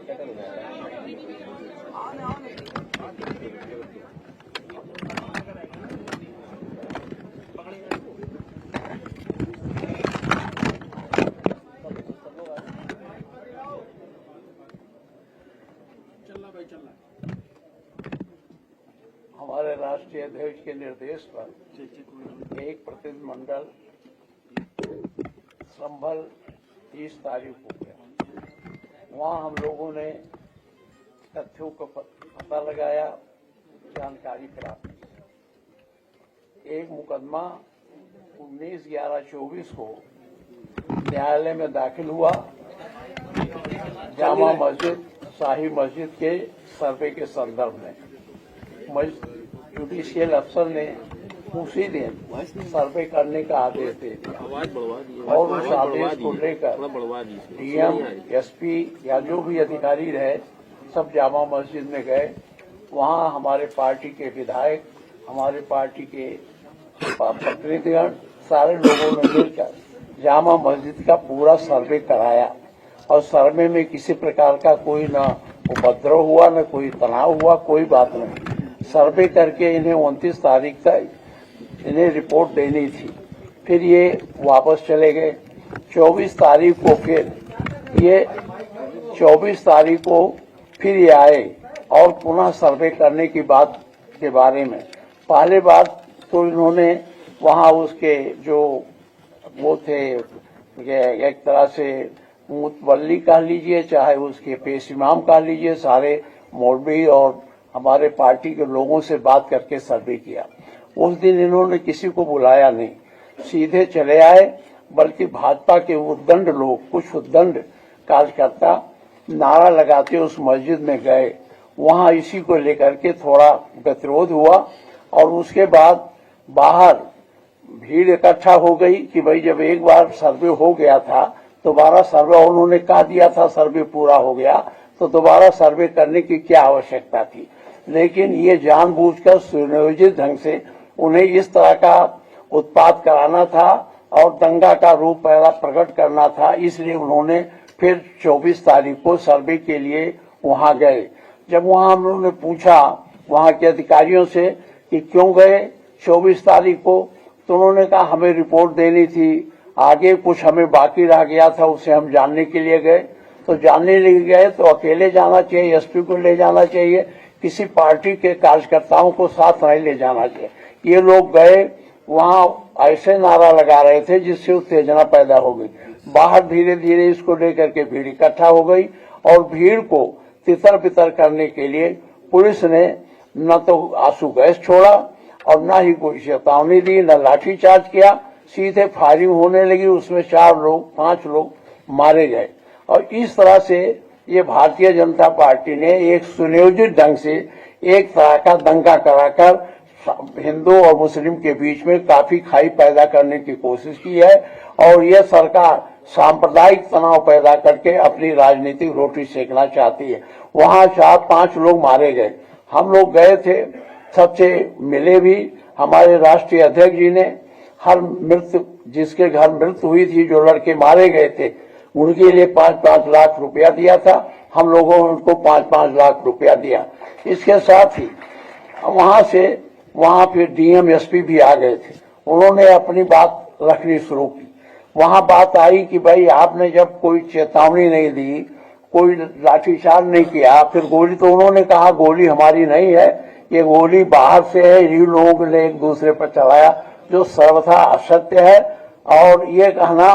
हमारे राष्ट्रीय अध्यक्ष के निर्देश पर एक प्रतिनिधिमंडल संभल 30 तारीख को गया। वहां हम लोगों ने तथ्यों का पता लगाया, जानकारी प्राप्त की। एक मुकदमा 19/11/24 को न्यायालय में दाखिल हुआ। जामा मस्जिद, शाही मस्जिद के सर्वे के संदर्भ में जुडिशियल अफसर ने उसी दिन सर्वे करने का आदेश दे दिया और उस आदेश को लेकर डीएम, एसपी या जो भी अधिकारी रहे सब जामा मस्जिद में गए। वहां हमारे पार्टी के विधायक, हमारे पार्टी के प्रतिनिधिगण, सारे लोगों ने मिलकर जामा मस्जिद का पूरा सर्वे कराया और सर्वे में किसी प्रकार का कोई न उपद्रव हुआ, न कोई तनाव हुआ, कोई बात नहीं। सर्वे करके इन्हें 29 तारीख तक इन्हें रिपोर्ट देनी थी। फिर ये वापस चले गए। 24 तारीख को फिर ये आए और पुनः सर्वे करने की बात के बारे में पहले बात तो इन्होंने वहां उसके जो वो थे, एक तरह से मुतवल्ली कह लीजिए, चाहे उसके पेश इमाम कह लीजिए, सारे मौलवी और हमारे पार्टी के लोगों से बात करके सर्वे किया। उस दिन इन्होंने किसी को बुलाया नहीं, सीधे चले आए। बल्कि भाजपा के उद्दंड लोग, कुछ उद्दंड कार्यकर्ता नारा लगाते उस मस्जिद में गए। वहां इसी को लेकर के थोड़ा गतिरोध हुआ और उसके बाद बाहर भीड़ इकट्ठा हो गई कि भाई जब एक बार सर्वे हो गया था, दोबारा सर्वे उन्होंने कहा दिया था सर्वे पूरा हो गया, तो दोबारा सर्वे करने की क्या आवश्यकता थी। लेकिन ये जानबूझकर सुनियोजित ढंग से उन्हें इस तरह का उत्पात कराना था और दंगा का रूप पहला प्रकट करना था। इसलिए उन्होंने फिर 24 तारीख को सर्वे के लिए वहां गए। जब वहां हम लोगों ने पूछा वहां के अधिकारियों से कि क्यों गए 24 तारीख को, तो उन्होंने कहा हमें रिपोर्ट देनी थी, आगे कुछ हमें बाकी रह गया था, उसे हम जानने के लिए गए। तो जानने के लिए गए तो अकेले जाना चाहिए, एसपी को ले जाना चाहिए, किसी पार्टी के कार्यकर्ताओं को साथ नहीं ले जाना चाहिए। ये लोग गए, वहां ऐसे नारा लगा रहे थे जिससे उत्तेजना पैदा हो गई। बाहर धीरे धीरे इसको लेकर के भीड़ इकट्ठा हो गई और भीड़ को तितर बितर करने के लिए पुलिस ने न तो आंसू गैस छोड़ा और न ही कोई चेतावनी दी, न लाठीचार्ज किया, सीधे फायरिंग होने लगी। उसमें 5 लोग मारे गए। और इस तरह से ये भारतीय जनता पार्टी ने एक सुनियोजित ढंग से एक तरह का दंगा कराकर हिंदू और मुस्लिम के बीच में काफी खाई पैदा करने की कोशिश की है। और ये सरकार सांप्रदायिक तनाव पैदा करके अपनी राजनीतिक रोटी सेकना चाहती है। वहां 4-5 लोग मारे गए। हम लोग गए थे, सबसे मिले भी। हमारे राष्ट्रीय अध्यक्ष जी ने हर जिसके घर मृत्यु हुई थी, जो लड़के मारे गए थे, उनके लिए 5-5 लाख रुपया दिया था। हम लोगों ने उनको 5-5 लाख रुपया दिया। इसके साथ ही वहां फिर डीएम, एसपी भी आ गए थे। उन्होंने अपनी बात रखनी शुरू की। वहां बात आई कि भाई आपने जब कोई चेतावनी नहीं दी, कोई लाठीचार्ज नहीं किया, फिर गोली, तो उन्होंने कहा गोली हमारी नहीं है, ये गोली बाहर से है, इन लोगों ने एक दूसरे पर चलाया, जो सर्वथा असत्य है। और ये कहना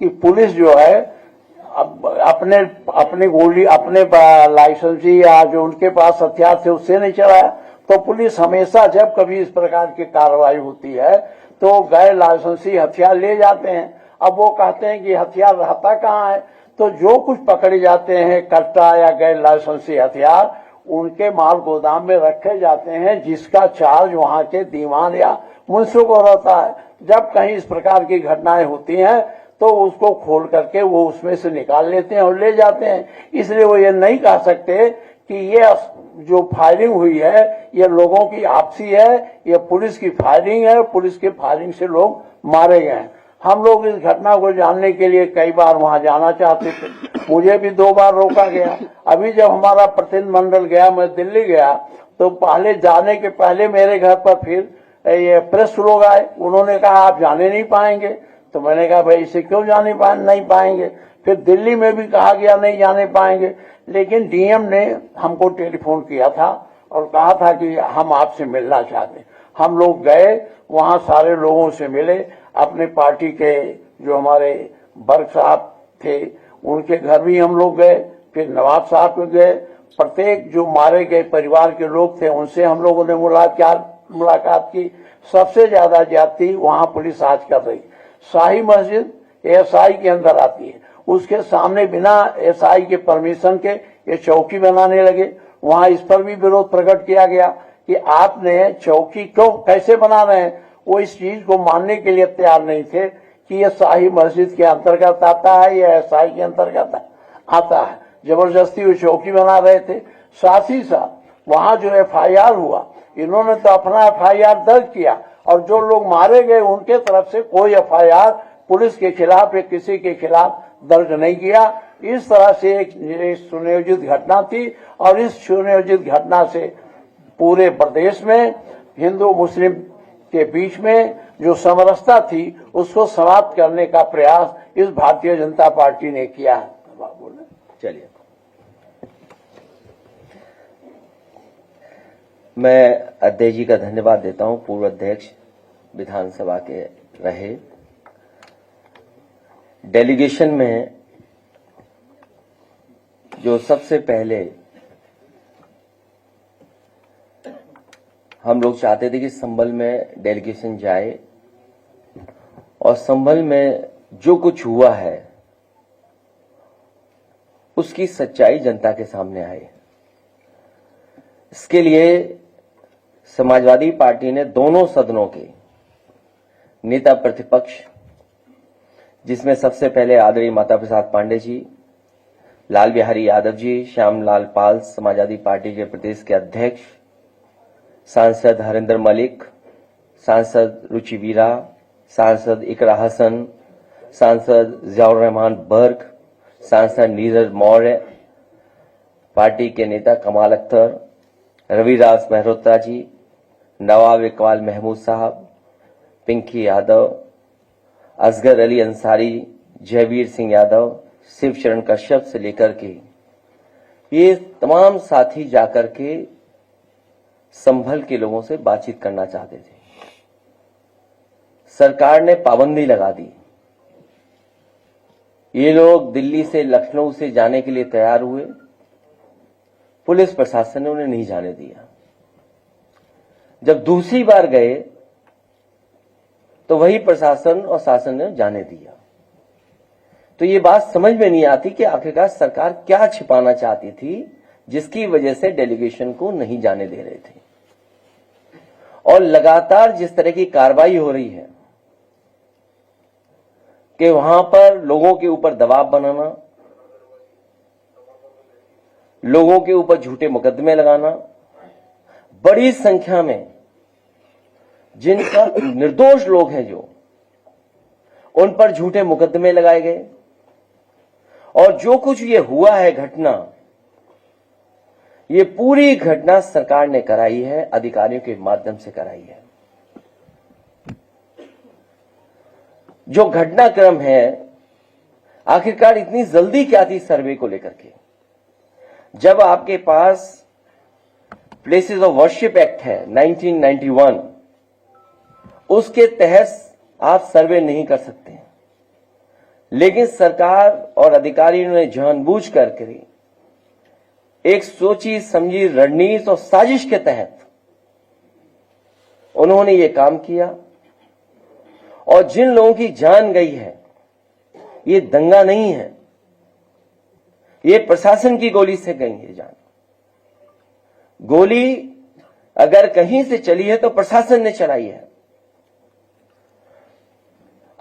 कि पुलिस जो है अपने गोली, अपने लाइसेंसी या जो उनके पास हथियार थे उससे नहीं चलाया। तो पुलिस हमेशा जब कभी इस प्रकार की कार्रवाई होती है तो गैर लाइसेंसी हथियार ले जाते हैं। अब वो कहते हैं कि हथियार रहता कहाँ है, तो जो कुछ पकड़े जाते हैं कट्टा या गैर लाइसेंसी हथियार, उनके माल गोदाम में रखे जाते हैं, जिसका चार्ज वहां के दीवान या मुंशियों को रहता है। जब कहीं इस प्रकार की घटनाएं होती हैं तो उसको खोल करके वो उसमें से निकाल लेते हैं और ले जाते हैं। इसलिए वो ये नहीं कह सकते कि ये जो फायरिंग हुई है ये लोगों की आपसी है, ये पुलिस की फायरिंग है, पुलिस की फायरिंग से लोग मारे गए हैं। हम लोग इस घटना को जानने के लिए कई बार वहां जाना चाहते थे, मुझे भी 2 बार रोका गया। अभी जब हमारा प्रतिनिधिमंडल गया, मैं दिल्ली गया, तो पहले जाने के पहले मेरे घर पर फिर ये प्रेस लोग आए, उन्होंने कहा आप जाने नहीं पाएंगे। तो मैंने कहा भाई इसे क्यों नहीं पाएंगे। फिर दिल्ली में भी कहा गया नहीं जाने पाएंगे, लेकिन डीएम ने हमको टेलीफोन किया था और कहा था कि हम आपसे मिलना चाहते हैं। हम लोग गए, वहां सारे लोगों से मिले, अपने पार्टी के जो हमारे बर्ग साहब थे उनके घर भी हम लोग गए, फिर नवाब साहब के गए, प्रत्येक जो मारे गए परिवार के लोग थे उनसे हम लोगों ने मुलाकात की। सबसे ज्यादा ज्यादती वहां पुलिस आज कर रही। शाही मस्जिद एएसआई के अंदर आती है, उसके सामने बिना एएसआई के परमिशन के ये चौकी बनाने लगे। वहां इस पर भी विरोध प्रकट किया गया कि आपने चौकी क्यों कैसे बना रहे हैं। वो इस चीज को मानने के लिए तैयार नहीं थे कि ये शाही मस्जिद के अंतर्गत आता है या एएसआई के अंतर्गत आता है। जबरदस्ती वो चौकी बना रहे थे। साथ ही साथ वहां जो एफआईआर हुआ, इन्होंने तो अपना एफआईआर दर्ज किया और जो लोग मारे गए उनके तरफ से कोई एफआईआर पुलिस के खिलाफ या किसी के खिलाफ दर्ज नहीं किया। इस तरह से एक सुनियोजित घटना थी और इस सुनियोजित घटना से पूरे प्रदेश में हिंदू मुस्लिम के बीच में जो समरसता थी उसको समाप्त करने का प्रयास इस भारतीय जनता पार्टी ने किया है। चलिए, मैं अध्यक्ष जी का धन्यवाद देता हूं। पूर्व अध्यक्ष विधानसभा के रहे। डेलीगेशन में जो सबसे पहले हम लोग चाहते थे कि संभल में डेलीगेशन जाए और संभल में जो कुछ हुआ है उसकी सच्चाई जनता के सामने आए। इसके लिए समाजवादी पार्टी ने दोनों सदनों के नेता प्रतिपक्ष, जिसमें सबसे पहले आदरणीय माता प्रसाद पांडे जी, लाल बिहारी यादव जी, श्यामलाल पाल समाजवादी पार्टी के प्रदेश के अध्यक्ष, सांसद हरिंदर मलिक, सांसद रुचि वीरा, सांसद इकरा हसन, सांसद जियाउर रहमान बर्क, सांसद नीरज मौर्य, पार्टी के नेता कमाल अख्तर, रविदास मेहरोत्रा जी, नवाब इकबाल महमूद साहब, पिंकी यादव, असगर अली अंसारी, जयवीर सिंह यादव, शिवचरण कश्यप से लेकर के ये तमाम साथी जाकर के संभल के लोगों से बातचीत करना चाहते थे। सरकार ने पाबंदी लगा दी। ये लोग दिल्ली से लखनऊ से जाने के लिए तैयार हुए, पुलिस प्रशासन ने उन्हें नहीं जाने दिया। जब दूसरी बार गए तो वही प्रशासन और शासन ने जाने दिया। तो ये बात समझ में नहीं आती कि आखिरकार सरकार क्या छिपाना चाहती थी जिसकी वजह से डेलीगेशन को नहीं जाने दे रहे थे। और लगातार जिस तरह की कार्रवाई हो रही है कि वहां पर लोगों के ऊपर दबाव बनाना, लोगों के ऊपर झूठे मुकदमे लगाना, बड़ी संख्या में जिनका निर्दोष लोग हैं जो उन पर झूठे मुकदमे लगाए गए। और जो कुछ ये हुआ है घटना, ये पूरी घटना सरकार ने कराई है, अधिकारियों के माध्यम से कराई है। जो घटनाक्रम है, आखिरकार इतनी जल्दी क्या थी सर्वे को लेकर के? जब आपके पास प्लेसेस ऑफ वर्शिप एक्ट है 1991, उसके तहत आप सर्वे नहीं कर सकते। लेकिन सरकार और अधिकारियों ने जानबूझ करके एक सोची समझी रणनीति और साजिश के तहत उन्होंने ये काम किया। और जिन लोगों की जान गई है, ये दंगा नहीं है, ये प्रशासन की गोली से गई है जान। गोली अगर कहीं से चली है तो प्रशासन ने चलाई है।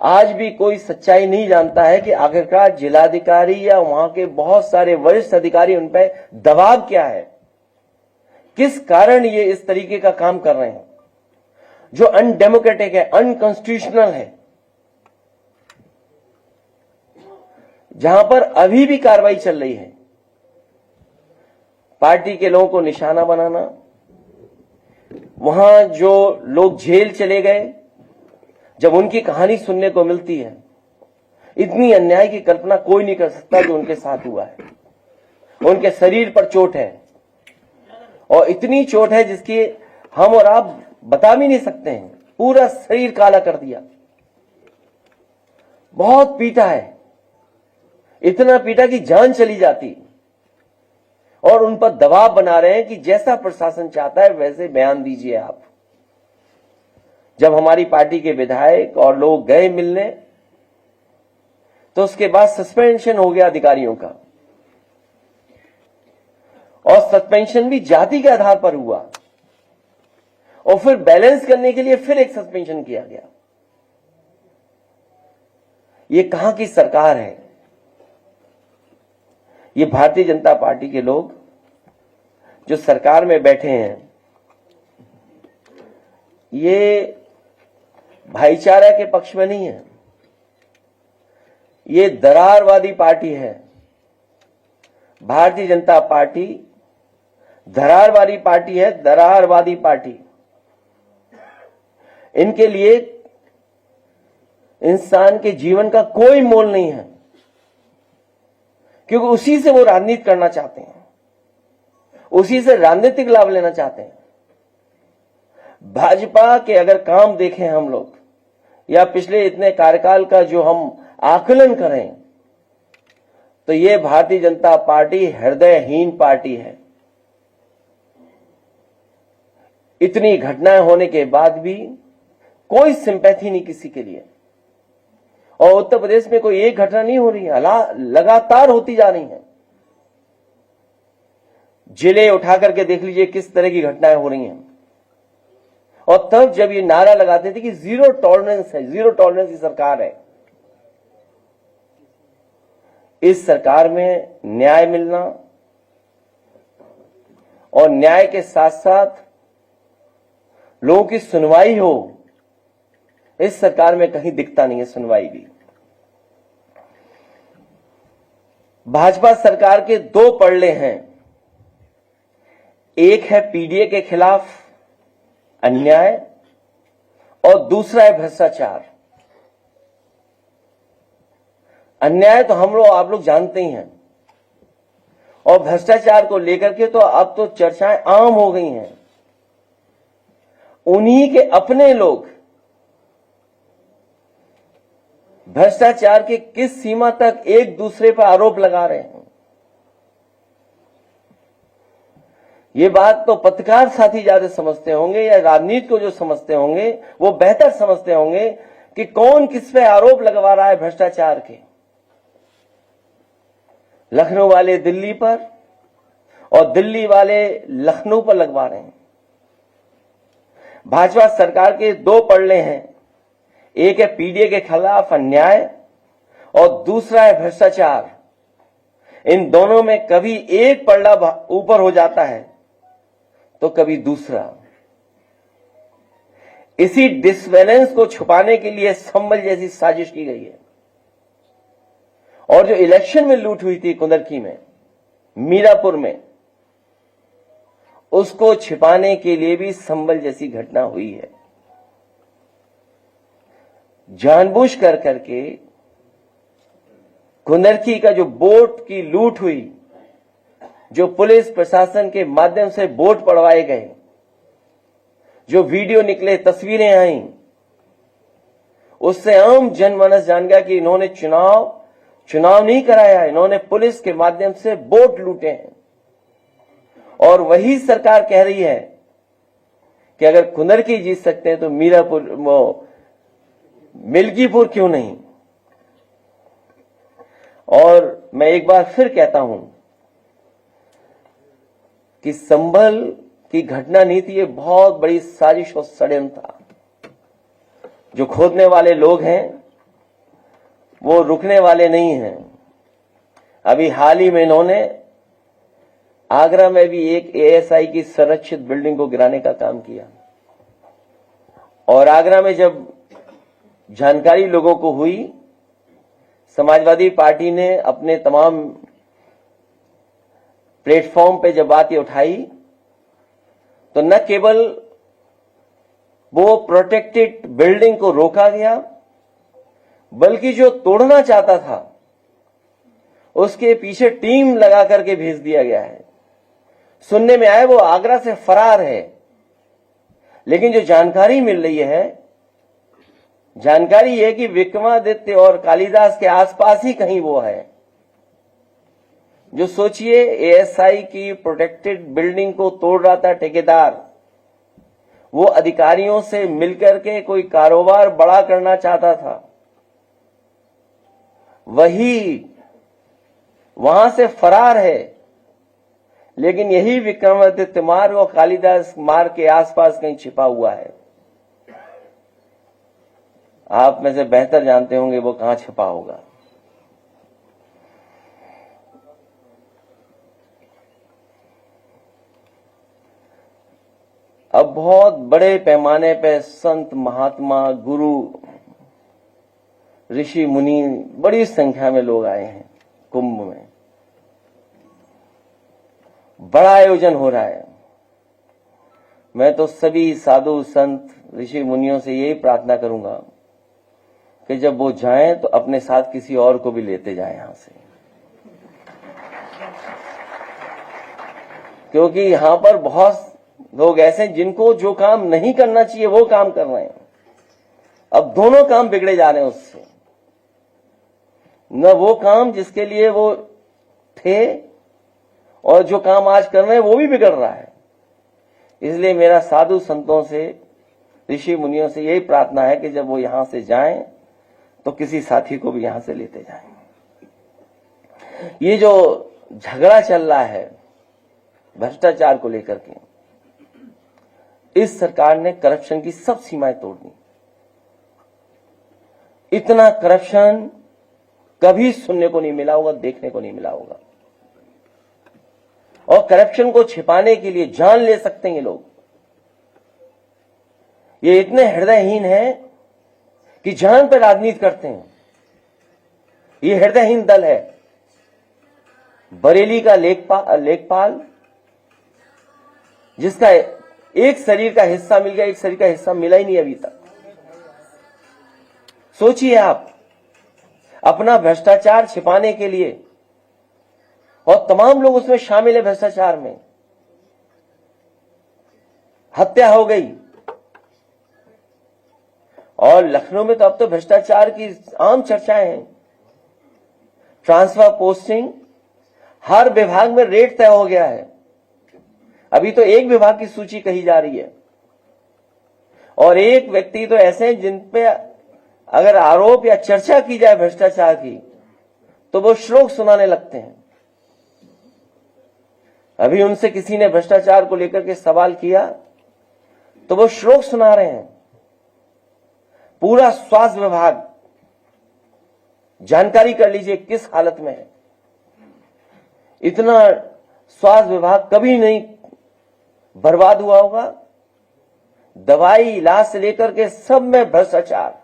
आज भी कोई सच्चाई नहीं जानता है कि आखिरकार जिलाधिकारी या वहां के बहुत सारे वरिष्ठ अधिकारी उन पर दबाव क्या है, किस कारण ये इस तरीके का काम कर रहे हैं जो अनडेमोक्रेटिक है, अनकॉन्स्टिट्यूशनल है। जहां पर अभी भी कार्रवाई चल रही है, पार्टी के लोगों को निशाना बनाना, वहां जो लोग जेल चले गए, जब उनकी कहानी सुनने को मिलती है, इतनी अन्याय की कल्पना कोई नहीं कर सकता जो उनके साथ हुआ है। उनके शरीर पर चोट है और इतनी चोट है जिसकी हम और आप बता भी नहीं सकते हैं। पूरा शरीर काला कर दिया, बहुत पीटा है, इतना पीटा कि जान चली जाती, और उन पर दबाव बना रहे हैं कि जैसा प्रशासन चाहता है वैसे बयान दीजिए आप। जब हमारी पार्टी के विधायक और लोग गए मिलने तो उसके बाद सस्पेंशन हो गया अधिकारियों का, और सस्पेंशन भी जाति के आधार पर हुआ, और फिर बैलेंस करने के लिए फिर एक सस्पेंशन किया गया। ये कहां की सरकार है? ये भारतीय जनता पार्टी के लोग जो सरकार में बैठे हैं, ये भाईचारा के पक्ष में नहीं है, ये दरारवादी पार्टी है। भारतीय जनता पार्टी दरारवादी पार्टी है, दरारवादी पार्टी। इनके लिए इंसान के जीवन का कोई मोल नहीं है, क्योंकि उसी से वो राजनीति करना चाहते हैं, उसी से राजनीतिक लाभ लेना चाहते हैं। भाजपा के अगर काम देखें हम लोग, या पिछले इतने कार्यकाल का जो हम आकलन करें, तो ये भारतीय जनता पार्टी हृदयहीन पार्टी है। इतनी घटनाएं होने के बाद भी कोई सिंपैथी नहीं किसी के लिए, और उत्तर प्रदेश में कोई एक घटना नहीं हो रही है, लगातार होती जा रही है। जिले उठा करके देख लीजिए किस तरह की घटनाएं हो रही हैं। और तब जब ये नारा लगाते थे कि जीरो टॉलरेंस है, जीरो टॉलरेंस की सरकार है, इस सरकार में न्याय मिलना और न्याय के साथ साथ लोगों की सुनवाई हो, इस सरकार में कहीं दिखता नहीं है सुनवाई भी। भाजपा सरकार के दो पड़ले हैं, एक है पीडीए के खिलाफ अन्याय और दूसरा है भ्रष्टाचार। अन्याय तो हम लोग आप लोग जानते ही हैं, और भ्रष्टाचार को लेकर के तो अब तो चर्चाएं आम हो गई हैं। उन्हीं के अपने लोग भ्रष्टाचार के किस सीमा तक एक दूसरे पर आरोप लगा रहे हैं। ये बात तो पत्रकार साथी ज्यादा समझते होंगे, या राजनीति को जो समझते होंगे वो बेहतर समझते होंगे कि कौन किस पे आरोप लगवा रहा है भ्रष्टाचार के। लखनऊ वाले दिल्ली पर और दिल्ली वाले लखनऊ पर लगवा रहे हैं। भाजपा सरकार के दो पड़ले हैं, एक है पीडीए के खिलाफ अन्याय और दूसरा है भ्रष्टाचार। इन दोनों में कभी एक पड़ला ऊपर हो जाता है तो कभी दूसरा। इसी डिसबैलेंस को छुपाने के लिए संभल जैसी साजिश की गई है। और जो इलेक्शन में लूट हुई थी कुंदरकी में, मीरापुर में, उसको छिपाने के लिए भी संभल जैसी घटना हुई है। जानबूझ कर करके कुंदरकी का जो वोट की लूट हुई, जो पुलिस प्रशासन के माध्यम से वोट पड़वाए गए, जो वीडियो निकले, तस्वीरें आई, उससे आम जनमानस जान गया कि इन्होंने चुनाव नहीं कराया, इन्होंने पुलिस के माध्यम से वोट लूटे हैं। और वही सरकार कह रही है कि अगर कुंदरकी जीत सकते हैं तो मिल्कीपुर क्यों नहीं। और मैं एक बार फिर कहता हूं कि संभल की घटना नहीं थी, ये बहुत बड़ी साजिश और षड्यंत्र था। जो खोदने वाले लोग हैं वो रुकने वाले नहीं हैं। अभी हाल ही में इन्होंने आगरा में भी एक एएसआई की संरक्षित बिल्डिंग को गिराने का काम किया, और आगरा में जब जानकारी लोगों को हुई समाजवादी पार्टी ने अपने तमाम प्लेटफॉर्म पे जब बात ये उठाई तो न केवल वो प्रोटेक्टेड बिल्डिंग को रोका गया, बल्कि जो तोड़ना चाहता था उसके पीछे टीम लगा करके भेज दिया गया है। सुनने में आया वो आगरा से फरार है, लेकिन जो जानकारी मिल रही है, जानकारी है कि विक्रमादित्य और कालिदास के आसपास ही कहीं वो है। जो सोचिए, एएसआई की प्रोटेक्टेड बिल्डिंग को तोड़ रहा था ठेकेदार, वो अधिकारियों से मिलकर के कोई कारोबार बड़ा करना चाहता था, वही वहां से फरार है, लेकिन यही विक्रमादित्य मार्ग और कालिदास मार्ग के आसपास कहीं छिपा हुआ है। आप में से बेहतर जानते होंगे वो कहां छिपा होगा। अब बहुत बड़े पैमाने पे संत, महात्मा, गुरु, ऋषि, मुनि, बड़ी संख्या में लोग आए हैं कुंभ में। बड़ा आयोजन हो रहा है। मैं तो सभी साधु, संत, ऋषि, मुनियों से यही प्रार्थना करूंगा कि जब वो जाएं तो अपने साथ किसी और को भी लेते जाएं यहां से, क्योंकि यहां पर बहुत लोग ऐसे हैं जिनको जो काम नहीं करना चाहिए वो काम कर रहे हैं। अब दोनों काम बिगड़े जा रहे हैं उससे, न वो काम जिसके लिए वो थे, और जो काम आज कर रहे हैं वो भी बिगड़ रहा है। इसलिए मेरा साधु संतों से, ऋषि मुनियों से यही प्रार्थना है कि जब वो यहां से जाएं तो किसी साथी को भी यहां से लेते जाएं। ये जो झगड़ा चल रहा है भ्रष्टाचार को लेकर के, इस सरकार ने करप्शन की सब सीमाएं तोड़ दी। इतना करप्शन कभी सुनने को नहीं मिला होगा, देखने को नहीं मिला होगा। और करप्शन को छिपाने के लिए जान ले सकते हैं ये लोग। ये इतने हृदयहीन हैं कि जान पर राजनीति करते हैं। ये हृदयहीन दल है। बरेली का लेखपाल, जिसका एक शरीर का हिस्सा मिल गया, एक शरीर का हिस्सा मिला ही नहीं अभी तक। सोचिए आप, अपना भ्रष्टाचार छिपाने के लिए, और तमाम लोग उसमें शामिल है भ्रष्टाचार में। हत्या हो गई, और लखनऊ में तो अब तो भ्रष्टाचार की आम चर्चाएं हैं। ट्रांसफर पोस्टिंग, हर विभाग में रेट तय हो गया है। अभी तो एक विभाग की सूची कही जा रही है, और एक व्यक्ति तो ऐसे हैं जिन पे अगर आरोप या चर्चा की जाए भ्रष्टाचार की तो वो श्लोक सुनाने लगते हैं। अभी उनसे किसी ने भ्रष्टाचार को लेकर के सवाल किया तो वो श्लोक सुना रहे हैं। पूरा स्वास्थ्य विभाग, जानकारी कर लीजिए किस हालत में है। इतना स्वास्थ्य विभाग कभी नहीं बर्बाद हुआ होगा। दवाई, इलाज से लेकर के सब में भ्रष्टाचार।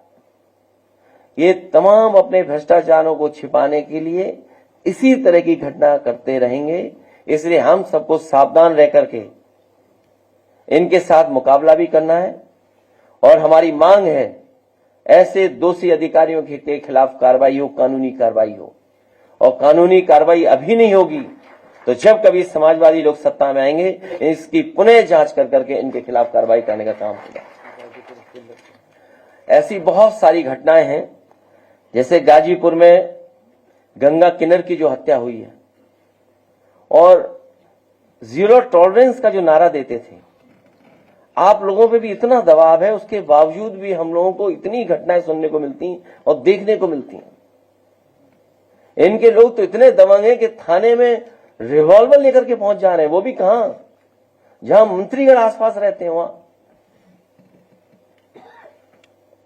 ये तमाम अपने भ्रष्टाचारों को छिपाने के लिए इसी तरह की घटना करते रहेंगे। इसलिए हम सबको सावधान रह करके इनके साथ मुकाबला भी करना है, और हमारी मांग है ऐसे दोषी अधिकारियों के खिलाफ कार्रवाई हो, कानूनी कार्रवाई हो। और कानूनी कार्रवाई अभी नहीं होगी तो जब कभी समाजवादी लोग सत्ता में आएंगे, इसकी पुनः जांच कर करके इनके खिलाफ कार्रवाई करने का काम होगा। ऐसी बहुत सारी घटनाएं हैं, जैसे गाजीपुर में गंगा किन्नर की जो हत्या हुई है, और जीरो टॉलरेंस का जो नारा देते थे। आप लोगों पे भी इतना दबाव है, उसके बावजूद भी हम लोगों को इतनी घटनाएं सुनने को मिलती और देखने को मिलती हैं। इनके लोग तो इतने दबंग हैं कि थाने में रिवॉल्वर लेकर के पहुंच जा रहे हैं, वो भी कहां, जहां मंत्रीगण आसपास रहते हैं वहां।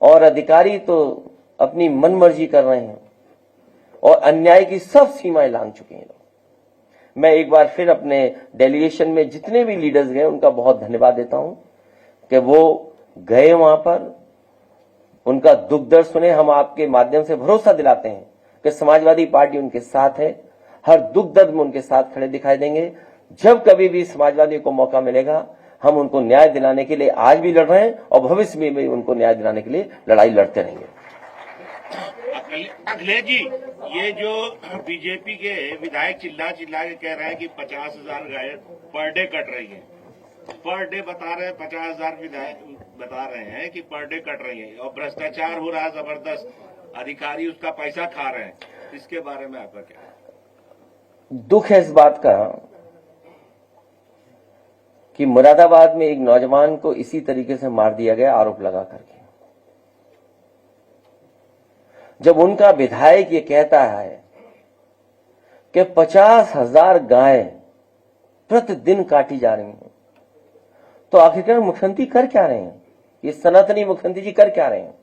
और अधिकारी तो अपनी मनमर्जी कर रहे हैं और अन्याय की सब सीमाएं लांघ चुके हैं। मैं एक बार फिर अपने डेलीगेशन में जितने भी लीडर्स गए उनका बहुत धन्यवाद देता हूं कि वो गए वहां पर, उनका दुख दर्द सुने। हम आपके माध्यम से भरोसा दिलाते हैं कि समाजवादी पार्टी उनके साथ है, हर दुख दर्द में उनके साथ खड़े दिखाई देंगे। जब कभी भी समाजवादी को मौका मिलेगा हम उनको न्याय दिलाने के लिए आज भी लड़ रहे हैं और भविष्य में भी उनको न्याय दिलाने के लिए लड़ाई लड़ते रहेंगे। अखिलेश जी, ये जो बीजेपी के विधायक चिल्ला के कह रहे हैं कि 50,000 गाय पर डे कट रही है, पर डे बता रहे हैं 50,000 विधायक बता रहे हैं कि पर डे कट रही है और भ्रष्टाचार हो रहा है जबरदस्त, अधिकारी उसका पैसा खा रहे हैं, इसके बारे में आपका क्या? दुख है इस बात का कि मुरादाबाद में एक नौजवान को इसी तरीके से मार दिया गया आरोप लगा करके। जब उनका विधायक ये कहता है कि 50,000 गाय प्रतिदिन काटी जा रही हैं, तो आखिरकार मुख्यमंत्री कर क्या रहे हैं? ये सनातनी मुख्यमंत्री जी कर क्या रहे हैं?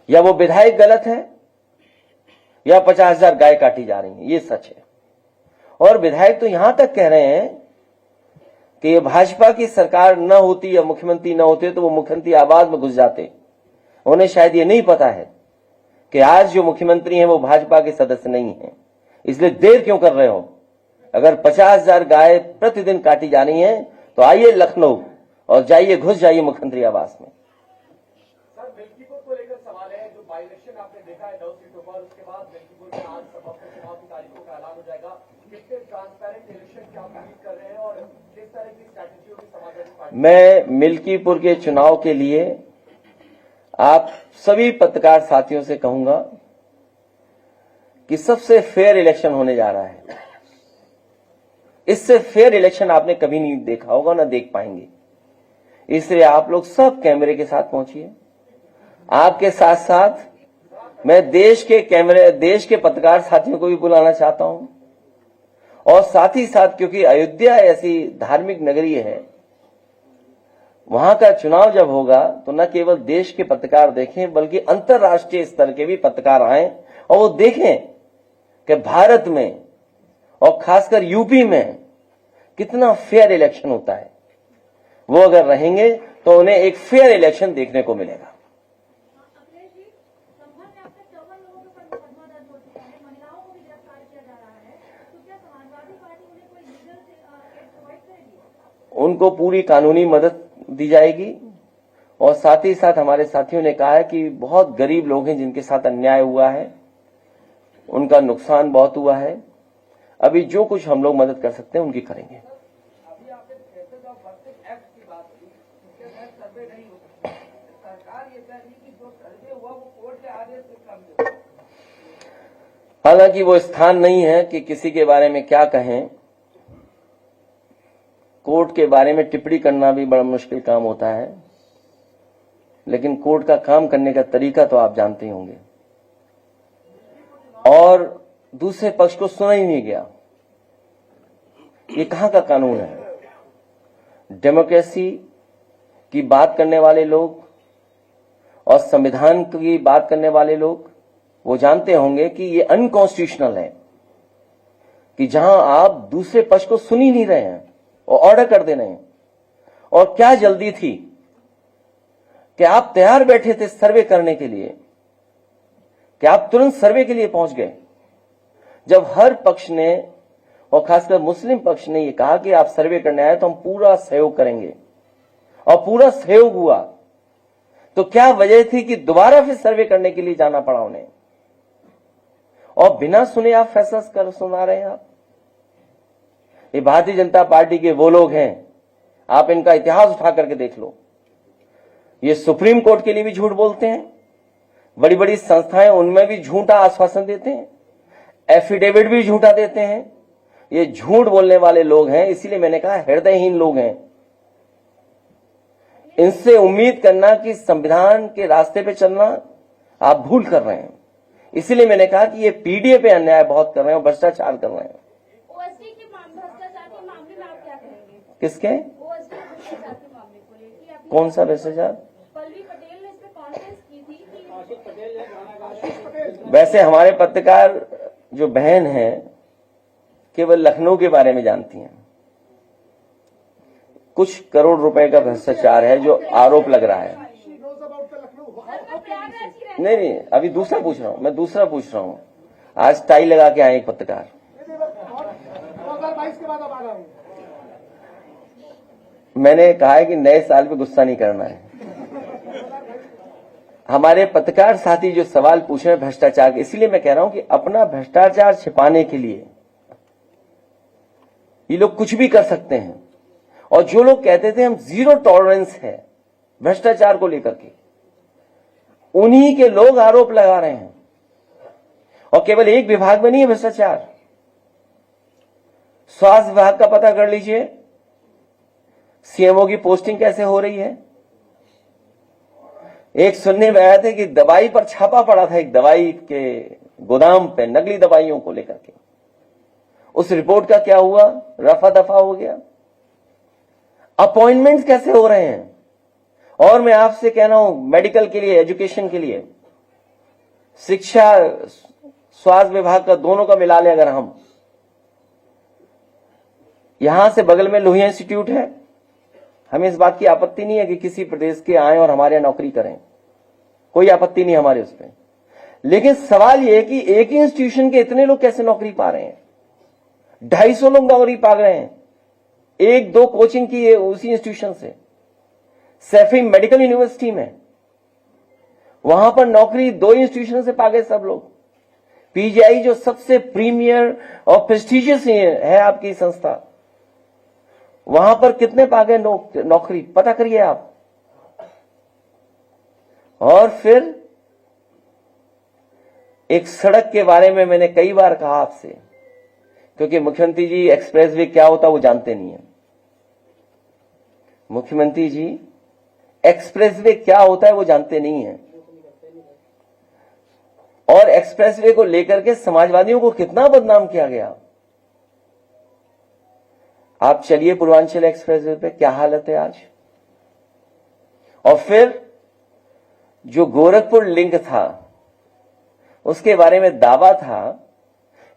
या वो विधायक गलत है या 50,000 गाय काटी जा रही हैं, ये सच है। और विधायक तो यहां तक कह रहे हैं कि ये भाजपा की सरकार न होती या मुख्यमंत्री न होते तो वो मुख्यमंत्री आवास में घुस जाते। उन्हें शायद ये नहीं पता है कि आज जो मुख्यमंत्री हैं वो भाजपा के सदस्य नहीं हैं, इसलिए देर क्यों कर रहे हो? अगर 50,000 गाय प्रतिदिन काटी जा रही हैं तो आइए लखनऊ और जाइए, घुस जाइए मुख्यमंत्री आवास में। सर, मिल्कीपुर को लेकर सवाल है, जो बाई इलेक्शन आपने देखा है 9 सीटों पर, उसके बाद मिल्कीपुर में आज सभा चुनाव की तारीखों का ऐलान हो जाएगा। कितने ट्रांसपेरेंट इलेक्शन क्या उम्मीद कर रहे हैं और किस तरह की स्ट्रैटेजी होगी समाजवादी पार्टी? मैं मिल्कीपुर के चुनाव के लिए आप सभी पत्रकार साथियों से कहूंगा कि सबसे फेयर इलेक्शन होने जा रहा है। इससे फेयर इलेक्शन आपने कभी नहीं देखा होगा, ना देख पाएंगे। इसलिए आप लोग सब कैमरे के साथ पहुंचिए। आपके साथ साथ मैं देश के पत्रकार साथियों को भी बुलाना चाहता हूं, और साथ ही साथ क्योंकि अयोध्या ऐसी धार्मिक नगरी है, वहां का चुनाव जब होगा तो न केवल देश के पत्रकार देखें बल्कि अंतर्राष्ट्रीय स्तर के भी पत्रकार आए और वो देखें कि भारत में और खासकर यूपी में कितना फेयर इलेक्शन होता है। वो अगर रहेंगे तो उन्हें एक फेयर इलेक्शन देखने को मिलेगा। अखिलेश जी, संभल में आपके 54 लोगों के ऊपर मुकदमा दर्ज हो चुका है, महिलाओं को भी गिरफ्तार किया जा रहा है, तो क्या समाजवादी पार्टी उन्हें कोई लीगल एड प्रोवाइड करेगी? उनको पूरी कानूनी मदद दी जाएगी। और साथ ही साथ हमारे साथियों ने कहा है कि बहुत गरीब लोग हैं जिनके साथ अन्याय हुआ है, उनका नुकसान बहुत हुआ है। अभी जो कुछ हम लोग मदद कर सकते हैं उनकी करेंगे। अभी आपने फेडरल ऑफ वर्किंग एक्ट की बात की, उसके तहत सर्वे नहीं हो सकता। सरकार ये कह रही कि जो सर्वे हुआ वो कोर्ट के आदेश से काम होगा। हालांकि वो स्थान नहीं है कि किसी के बारे में क्या कहें। कोर्ट के बारे में टिप्पणी करना भी बड़ा मुश्किल काम होता है, लेकिन कोर्ट का काम करने का तरीका तो आप जानते ही होंगे। और दूसरे पक्ष को सुना ही नहीं गया। ये कहां का कानून है? डेमोक्रेसी की बात करने वाले लोग और संविधान की बात करने वाले लोग वो जानते होंगे कि ये अनकॉन्स्टिट्यूशनल है कि जहां आप दूसरे पक्ष को सुन ही नहीं रहे हैं और ऑर्डर कर दे रहे हैं। और क्या जल्दी थी कि आप तैयार बैठे थे सर्वे करने के लिए, कि आप तुरंत सर्वे के लिए पहुंच गए, जब हर पक्ष ने और खासकर मुस्लिम पक्ष ने ये कहा कि आप सर्वे करने आए तो हम पूरा सहयोग करेंगे, और पूरा सहयोग हुआ। तो क्या वजह थी कि दोबारा फिर सर्वे करने के लिए जाना पड़ा उन्हें? और बिना सुने आप फैसला कर सुना रहे हैं। आप ये भारतीय जनता पार्टी के वो लोग हैं, आप इनका इतिहास उठा करके देख लो। ये सुप्रीम कोर्ट के लिए भी झूठ बोलते हैं, बड़ी बड़ी संस्थाएं उनमें भी झूठा आश्वासन देते हैं, एफिडेविट भी झूठा देते हैं। ये झूठ बोलने वाले लोग हैं, इसीलिए मैंने कहा हृदयहीन लोग हैं। इनसे उम्मीद करना कि संविधान के रास्ते पे चलना आप भूल कर रहे हैं। इसीलिए मैंने कहा कि ये पीडीए पे अन्याय बहुत कर रहे हैं, भ्रष्टाचार कर रहे हैं। ओएसडी के भ्रष्टाचार के मामले में आप क्या कहेंगे? किसके? ओएसडी भ्रष्टाचार के मामले को लेकर आपने कौन सा भ्रष्टाचार? पल्लवी पटेल ने इस पे कॉन्फ्रेंस की थी कि वैसे हमारे पत्रकार जो बहन हैं केवल लखनऊ के बारे में जानती हैं। कुछ करोड़ रुपए का भ्रष्टाचार है जो आरोप लग रहा है। नहीं, अभी दूसरा पूछ रहा हूं, मैं दूसरा पूछ रहा हूं। आज टाई लगा के आए एक पत्रकार। 2022 के बाद अब आ रहा हूँ। मैंने कहा है कि नए साल पे गुस्सा नहीं करना है। हमारे पत्रकार साथी जो सवाल पूछ रहे हैं भ्रष्टाचार के, इसीलिए मैं कह रहा हूं कि अपना भ्रष्टाचार छिपाने के लिए ये लोग कुछ भी कर सकते हैं। और जो लोग कहते थे हम जीरो टॉलरेंस है भ्रष्टाचार को लेकर के, उन्हीं के लोग आरोप लगा रहे हैं। और केवल एक विभाग में नहीं है भ्रष्टाचार, स्वास्थ्य विभाग का पता कर लीजिए, सीएमओ की पोस्टिंग कैसे हो रही है। एक सुनने में आया था कि दवाई पर छापा पड़ा था, एक दवाई के गोदाम पे नकली दवाइयों को लेकर के। उस रिपोर्ट का क्या हुआ, रफा दफा हो गया। अपॉइंटमेंट्स कैसे हो रहे हैं। और मैं आपसे कह रहा हूं, मेडिकल के लिए, एजुकेशन के लिए, शिक्षा स्वास्थ्य विभाग का दोनों का मिला ले अगर हम, यहां से बगल में लोहिया इंस्टीट्यूट है, हमें इस बात की आपत्ति नहीं है कि किसी प्रदेश के आए और हमारे यहां नौकरी करें, कोई आपत्ति नहीं हमारे उस पर। लेकिन सवाल यह है कि एक ही इंस्टीट्यूशन के इतने लोग कैसे नौकरी पा रहे हैं। 250 लोग नौकरी पा रहे हैं, एक दो कोचिंग की है उसी इंस्टीट्यूशन से। सैफी मेडिकल यूनिवर्सिटी में, वहां पर नौकरी 2 इंस्टीट्यूशन से पा गए सब लोग। पीजीआई जो सबसे प्रीमियर और प्रेस्टिजियस है आपकी संस्था, वहां पर कितने पा गए नौकरी, पता करिए आप। और फिर एक सड़क के बारे में मैंने कई बार कहा आपसे, क्योंकि मुख्यमंत्री जी एक्सप्रेसवे क्या होता वो जानते नहीं है। मुख्यमंत्री जी एक्सप्रेसवे क्या होता है वो जानते नहीं है। और एक्सप्रेसवे को लेकर के समाजवादियों को कितना बदनाम किया गया। आप चलिए पूर्वांचल एक्सप्रेसवे पे क्या हालत है आज। और फिर जो गोरखपुर लिंक था उसके बारे में दावा था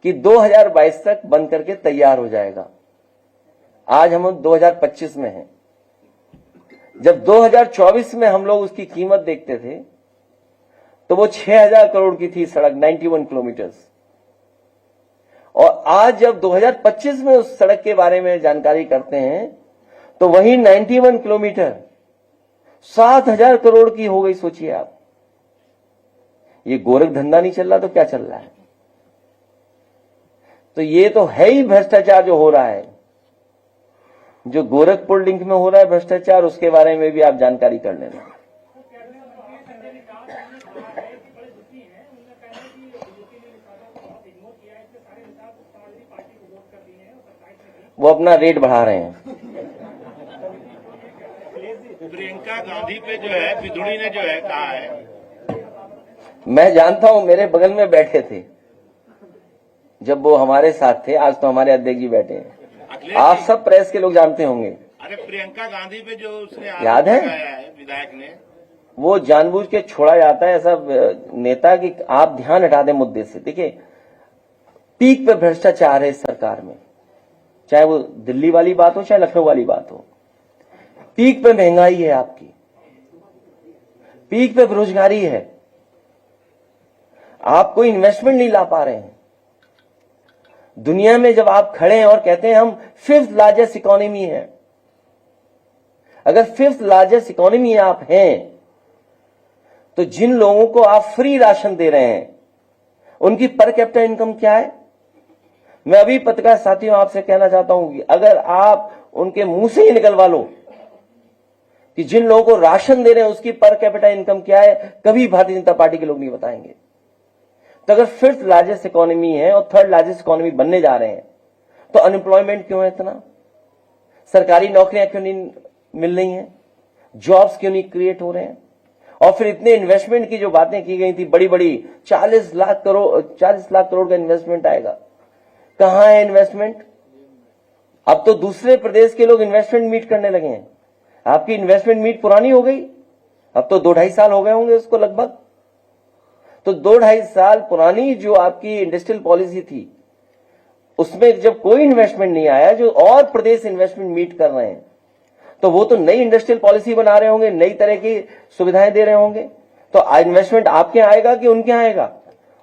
कि 2022 तक बन करके तैयार हो जाएगा। आज हम 2025 में हैं। जब 2024 में हम लोग उसकी कीमत देखते थे तो वो 6000 करोड़ की थी सड़क, 91 किलोमीटर। और आज जब 2025 में उस सड़क के बारे में जानकारी करते हैं तो वही 91 किलोमीटर 7000 करोड़ की हो गई। सोचिए आप, ये गोरख धंधा नहीं चल रहा तो क्या चल रहा है। तो ये तो है ही भ्रष्टाचार जो हो रहा है। जो गोरखपुर लिंक में हो रहा है भ्रष्टाचार, उसके बारे में भी आप जानकारी कर लेना। वो अपना रेट बढ़ा रहे हैं। प्रियंका गांधी पे जो है विधुड़ी ने जो है कहा है, मैं जानता हूं, मेरे बगल में बैठे थे जब वो हमारे साथ थे। आज तो हमारे अध्यक्ष जी बैठे हैं, आप सब प्रेस के लोग जानते होंगे। अरे प्रियंका गांधी पे जो उसने याद है विधायक ने, वो जानबूझ के छोड़ा जाता है ऐसा नेता कि आप ध्यान हटा दें मुद्दे से। देखिए, पीक पे भ्रष्टाचार है इस सरकार में, चाहे वो दिल्ली वाली बात हो चाहे लखनऊ वाली बात हो। पीक पे महंगाई है आपकी, पीक पे बेरोजगारी है, आप कोई इन्वेस्टमेंट नहीं ला पा रहे हैं। दुनिया में जब आप खड़े हैं और कहते हैं हम 5th लार्जेस्ट इकोनॉमी है, अगर 5th लार्जेस्ट इकोनॉमी आप हैं तो जिन लोगों को आप फ्री राशन दे रहे हैं उनकी पर कैपिटा इनकम क्या है। मैं अभी पत्रकार साथियों आपसे कहना चाहता हूं कि अगर आप उनके मुंह से ही निकलवा लो कि जिन लोगों को राशन दे रहे हैं उसकी पर कैपिटा इनकम क्या है, कभी भारतीय जनता पार्टी के लोग नहीं बताएंगे। तो अगर 5th लार्जेस्ट इकोनॉमी है और 3rd लार्जेस्ट इकोनॉमी बनने जा रहे हैं तो अनएम्प्लॉयमेंट क्यों है इतना, सरकारी नौकरियां क्यों नहीं मिल रही हैं, जॉब्स क्यों नहीं क्रिएट हो रहे हैं। और फिर इतने इन्वेस्टमेंट की जो बातें की गई थी बड़ी बड़ी, 40 लाख करोड़ का इन्वेस्टमेंट आएगा, कहां है इन्वेस्टमेंट। अब तो दूसरे प्रदेश के लोग इन्वेस्टमेंट मीट करने लगे हैं, आपकी इन्वेस्टमेंट मीट पुरानी हो गई, अब तो 2-2.5 साल हो गए होंगे उसको लगभग। तो 2-2.5 साल पुरानी जो आपकी इंडस्ट्रियल पॉलिसी थी उसमें जब कोई इन्वेस्टमेंट नहीं आया, जो और प्रदेश इन्वेस्टमेंट मीट कर रहे हैं, तो वो तो नई इंडस्ट्रियल पॉलिसी बना रहे होंगे, नई तरह की सुविधाएं दे रहे होंगे। तो इन्वेस्टमेंट आपके आएगा कि उनके आएगा।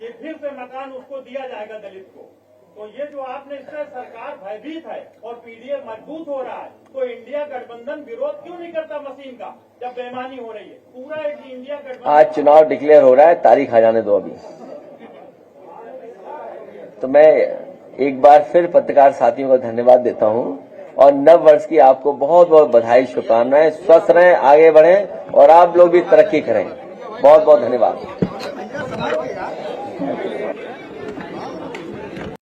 कि फिर से मकान उसको दिया जाएगा दलित को। तो ये जो आपने इससे सरकार भयभीत है और पीडीए मजबूत हो रहा है, तो इंडिया गठबंधन विरोध क्यों नहीं करता मशीन का जब बेईमानी हो रही है? पूरा इंडिया गठबंधन आज चुनाव डिक्लेयर हो रहा है, तारीख आ जाने दो अभी। तो मैं एक बार फिर पत्रकार साथियों को धन्यवाद देता हूं और नव वर्ष की आपको बहुत बहुत बधाई, शुभकामनाएं। स्वस्थ रहें, आगे बढ़ें और आप लोग भी तरक्की करें। बहुत बहुत धन्यवाद।